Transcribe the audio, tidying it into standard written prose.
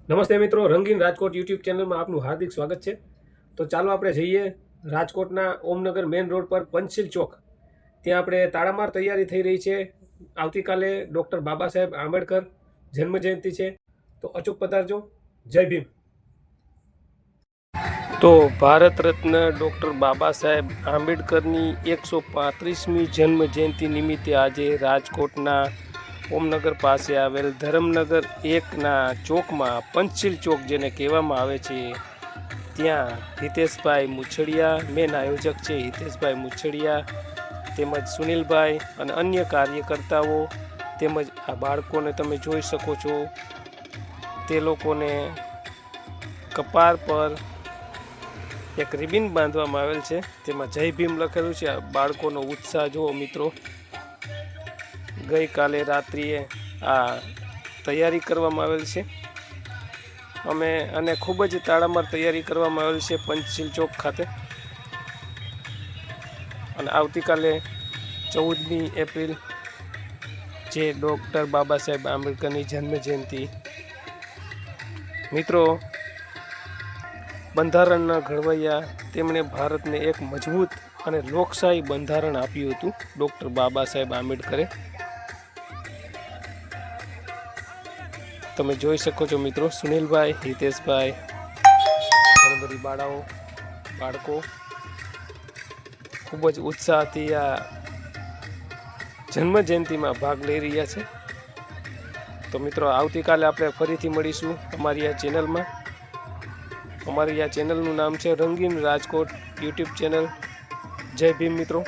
નમસ્તે મિત્રો, રંગીન રાજકોટ યુટ્યુબ ચેનલમાં આપનું હાર્દિક સ્વાગત છે। તો ચાલો આપણે જઈએ રાજકોટના ઓમનગર મેઇન રોડ પર પંચશીલ ચોક। ત્યાં આપણે તાળામાર તૈયારી થઈ રહી છે। આવતીકાલે ડૉક્ટર બાબા સાહેબ આંબેડકર જન્મજયંતિ છે, તો અચૂક પધારજો। જય ભીમ। તો ભારત રત્ન ડૉક્ટર બાબા સાહેબ આંબેડકરની 135મી જન્મજયંતિ નિમિત્તે આજે રાજકોટના ઓમનગર પાસે આવેલ ધરમનગર 1ના ચોકમાં પંચશીલ ચોક જેને કહેવામાં આવે છે, ત્યાં હિતેશભાઈ મુછડિયા, મેન આયોજક છે હિતેશભાઈ મુછડિયા, તેમજ સુનિલભાઈ અને અન્ય કાર્યકર્તાઓ, તેમજ આ બાળકોને તમે જોઈ શકો છો, તે લોકોને કપાળ પર એક રિબિન બાંધવામાં આવેલ છે, તેમાં જય ભીમ લખેલું છે। બાળકોનો ઉત્સાહ જુઓ મિત્રો। ગઈકાલે રાત્રિએ આ તૈયારી કરવામાં આવેલ છે અને ખૂબ જ તાળામાર તૈયારી કરવામાં આવેલ છે પંચશીલ ચોક ખાતે। અને આવતીકાલે 14મી એપ્રિલ જે ડૉક્ટર બાબા સાહેબ આંબેડકરની જન્મજયંતિ। મિત્રો, બંધારણના ઘડવૈયા, તેમણે ભારતને એક મજબૂત અને લોકશાહી બંધારણ આપ્યું હતું ડૉક્ટર બાબા સાહેબ આંબેડકરે। તમે જોઈ શકો છો મિત્રો, સુનિલભાઈ, હિતેશભાઈ, ઘણી બધી બાળકો ખૂબ જ ઉત્સાહથી આ જન્મજયંતિમાં ભાગ લઈ રહ્યા છે। તો મિત્રો, આવતીકાલે આપણે ફરીથી મળીશું અમારી આ ચેનલમાં। અમારી આ ચેનલનું નામ છે રંગીન રાજકોટ યુટ્યુબ ચેનલ। જય ભીમ મિત્રો।